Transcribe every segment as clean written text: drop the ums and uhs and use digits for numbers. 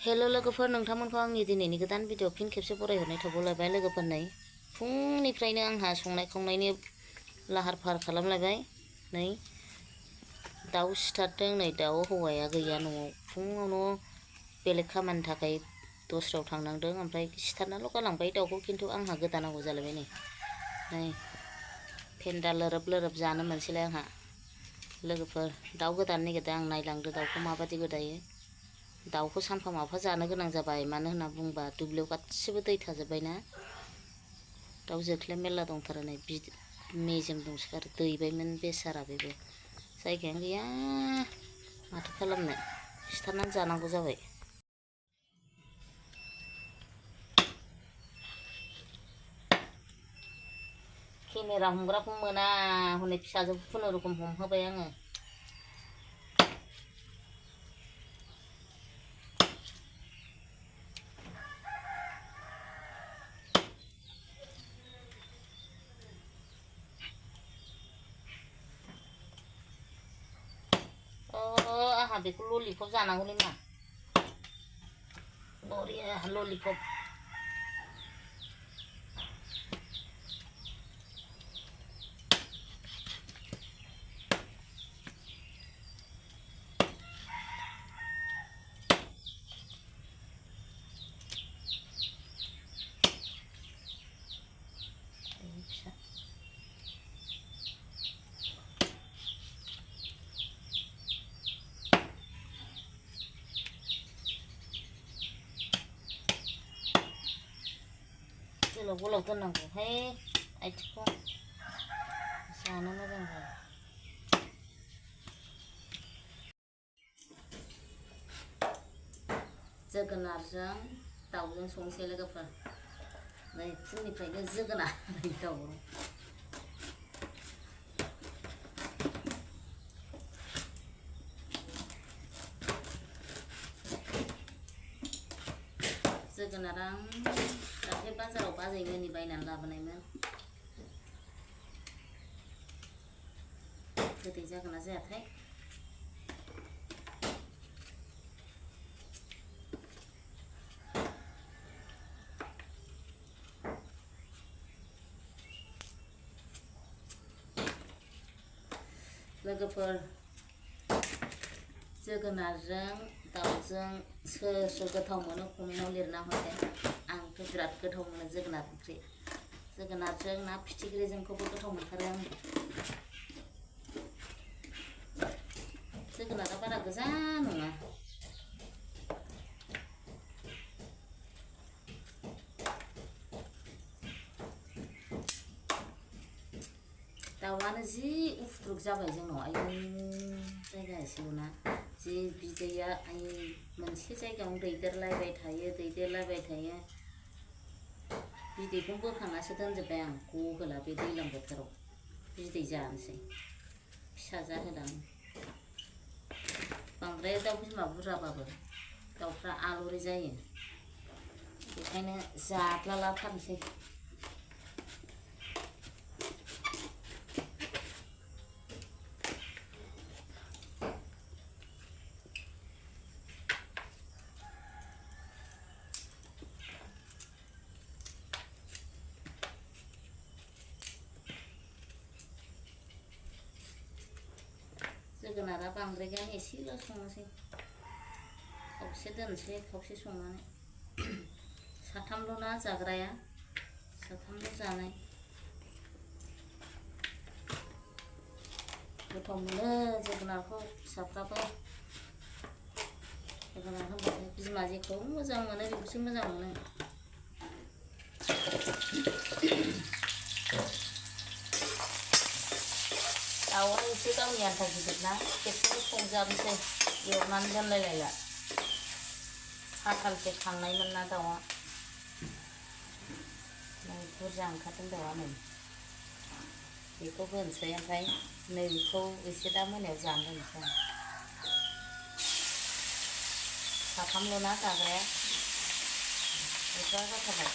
Hello लोगोफोर, नोंथांमोनखौ आंनि दिनैनि गोदान भिडिअ फिन खेबसे बरायहरनाय थाबावलायबाय। लोगोफोर, नै फुंनिफ्रायनो आंहा संनाय खावनायनि लाहार फाहार खालामलायबाय। नै दाउ सिथारदों, नै दाउ हौवाया गैया न'आव, फुङावनो बेलेग खामानिनि थाखाय दस्रायाव थांनांदों, ओमफ्राय सिथारनाल' गालांबाय दाउखौ। खिन्थु आंहा गोदानांगौ जालायबाय। नै फेन्दा लोरोब लोरोब जानो मोनसैलाय आंहा। लोगोफोर, दाउ गोदानो नागिरदों आं, नायलांदो दाउखौ माबादि गोदायो। दाउखौ सानफा माफा जानो गोनां जाबाय, मानो होनना बुंबा दुब्लियाव गासिबो दै थाजोब्बायना। दाउ जोख्लिया मेरला दंथारो, नै मेजेम दंसोगारो, दैबायमोन बेसारा बेबो। जायगायानो गैया, माथो खालामनो, सिथारनानै जानांगौ जाबाय। केमेरा हमग्राखौ मोना, हनै फिसाजोखौ खुनुरुखुम हमहोबाय आङो। आंहा बेखौ ललिपप जानांगौलै मा, बरिया ललिपप। गोलाव गोलाव दोननांगौहाय, आथिंखौ जानो मोजां जायो। जोगोनारजों दाउजों संसै लोगोफोर। नै फुंनिफ्रायनो जोगोनार दाउ। जोगोनारा दाख्लै बाजाराव बाजैमोननि बायनानै लाबोनायमोन। गोदै जागोन ना जायाथाय। लोगोफोर, जोगोनारजों दाउजों सोर सोर गोथाव मोनो कमेन्टआव लिरना हरदो। आंथ' बिराद गोथाव मोनो जोगोनार ओंख्रि। जोगोनारजों ना फिथिख्रिजोंखौबो गोथाव मोनथारो आं। जोगोनारा बारा गोजा नङा। दाउआनो जि उफुद्रुग जाबाय जोंनाव, आयौ जायगा एसेल'ना, जि बिदैया मोनसे जायगायावनो दैदेरलायबाय थायो। बिदैखौ बोखांनासो दोनजोब्बाय आं, गहोला बे दैज्लां बोथोराव बिदै जानोसै, फिसा जाहोदां। बांद्राय दाउ बिमा बुरजाबाबो दाउफ्रा आलौरि जायो, बेखायनो जाद्लालाथारनोसै। जोगोनारा बांद्रायगानो एसेल' संनोसै, खावसे दोनसै खावसे संनानै। साथामल' ना जाग्राया, साथामल' जानाय। गोथाव मोनो जोगोनारखौ फिसाफ्राबो। जोगोनार होनबाथाय बिमा जेखौ मोजां मोनो बेखौसो मोजां मोनो। दाउआनो एसे गावनि आन्था गिदिरना, खेबसेनो संजाबनोसै, एवनानै दोनलायलायला। खाथालसे खांनायमोन ना दाउआ, बुरजा ओंखारदों दाउआ। नै बेखौ होनोसै, ओमफ्राय नैबेखौ एसे दा मोनायाव जानो होनोसै आं। साथामल' ना जाग्राया, बुरजा जाथारबाय।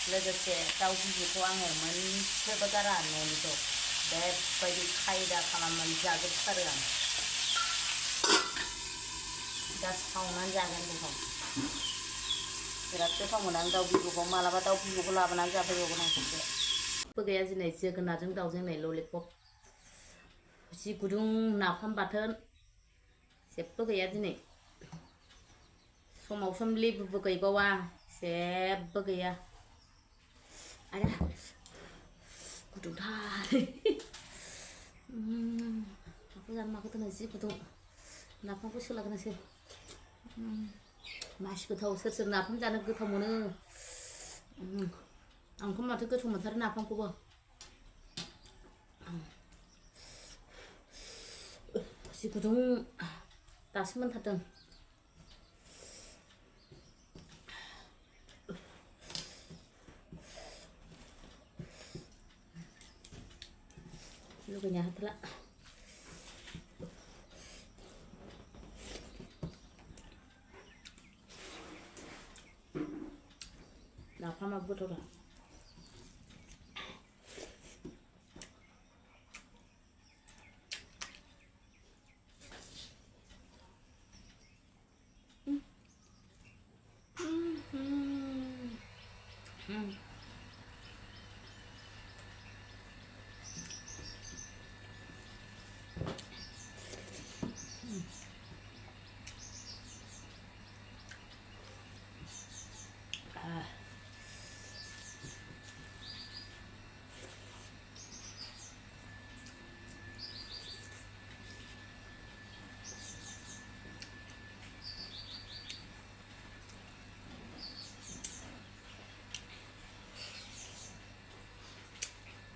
लोगोसे दाउ बिबुखौ आङो मोनसेबो गारा न'निखौ बेबायदि खायदा खालामनानै जाजोबथारो आं दा सावनानै जागोन बेखौ बिराद गोथाव मोनो आं दाउ बिबुखौ मालाबा दाउ बिबुखौ लाबोनानै जाफैबावगोन आं खेबसे गैया दिनै जोगोनारजों दाउजों नै ललिपप जि गुदुं नाफाम बाथोन जेबो गैया दिनै समाव सम लेबुबो गैबावा जेबो गैया आया गुदुंथार माखौ जानो माखौ दोनो जि गुदुं नाफामखौ सोलागोनोसै मासि गोथाव सोर सोर नाफाम जानो गोथाव मोनो आंथ' माथो गोथाव मोनथारो नाफामखौबो जि गुदुं दासो मोनथारदों लुगैनाया हाथारला नाफामाबो गोथावथार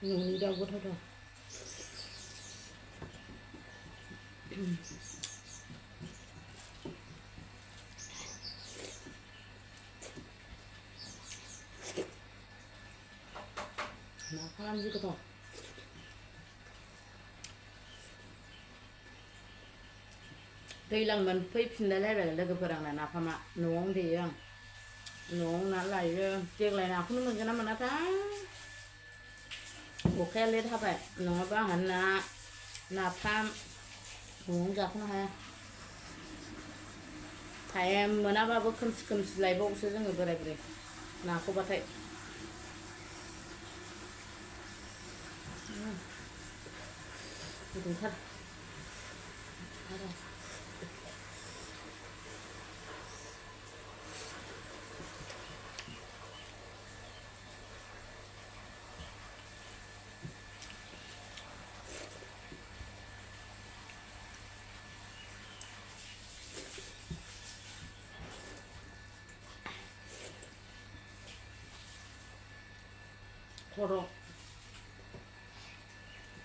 न'नि दाउ गोथावथार नाफाम जि गोथाव दैज्लां मोनफैफिनलायलायबाय लोगोफोर आंना नाफामा न'आवनो देयो आं न'आव ना लायो देग्लाय नाखौनो मोनगोन ना मोनाथाय अखाया लेट हाबाय नङाबा आंहा ना नाफाम न'आवनो जाख'नो हाया टाइम मोनाबाबो खोमसि खोमसि लायबावोसो जोङो बोराय बुरै नाखौबाथाय गुदुंथार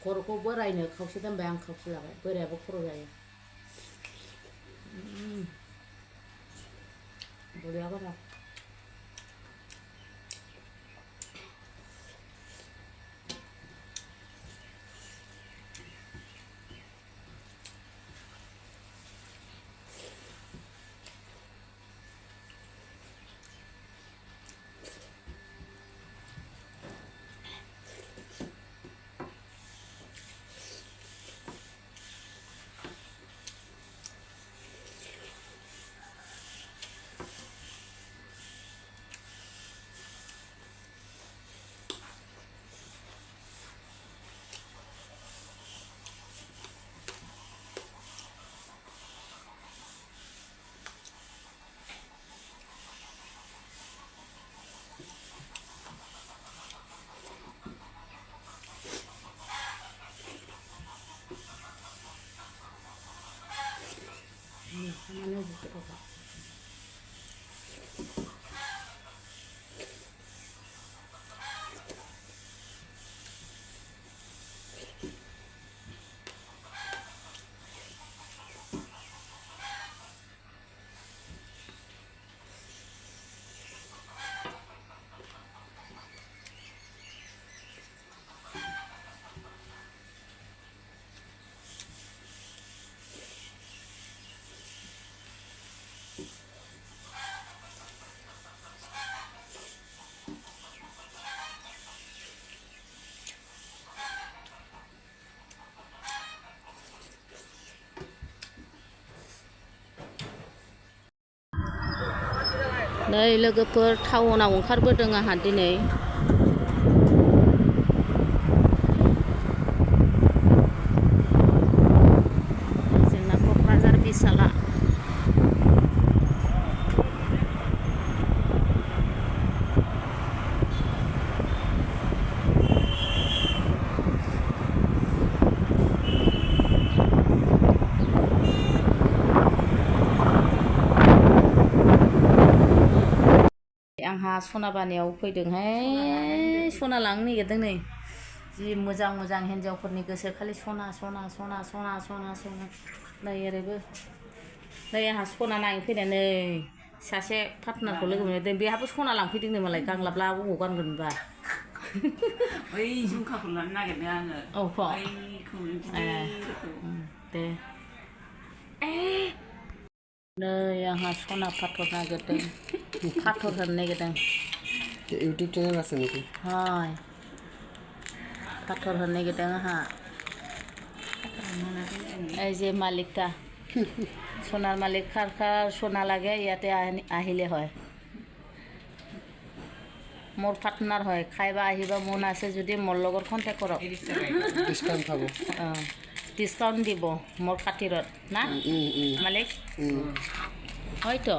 खर'खौ बोरायनो खावसे दोनबाय आं खावसे लाबाय बोरायाबो खर' जायो बरिया गोथाव नै लोगोफोर टाउनाव ओंखारबोदों आंहा दिनै जोंना क'क्राझार बिसाला आंहा सनाबानियाव फैदोंहाय सना लांनो नागिरदों नै जि मोजां मोजां हिन्जावफोरनि गोसो खालि सना सना सना सना सना सना नै ओरैबो नै आंहा सना नायनो फैनाय नै सासे पार्टनारखौ लोगो मोनदों बेहाबो सना लांफैदोंनो मालाय गांलाबला बबाव गानगोन बा बै झुमखाखौ लानो नागिरदों आङो बैखौ दे नै आंहा सना पाथर नागिरदों पाथर होनो नागिरदों इउट्यूब चैनल আছে নাকি हाय पाथर होनो नागिरदों आंहा এই যে মালিকটা সোনার মালিক কার সোনা লাগে ইয়াতে আহিলে হয় মোৰ পাৰ্টনাৰ হয় খাইবা আহিবা মন আছে যদি মোৰ লগত কণ্টেক্ট কৰক ডিসকাউন্ট পাবো ডিসকাউন্ট দিব মোৰ খাতিৰত না মালিক হয়তো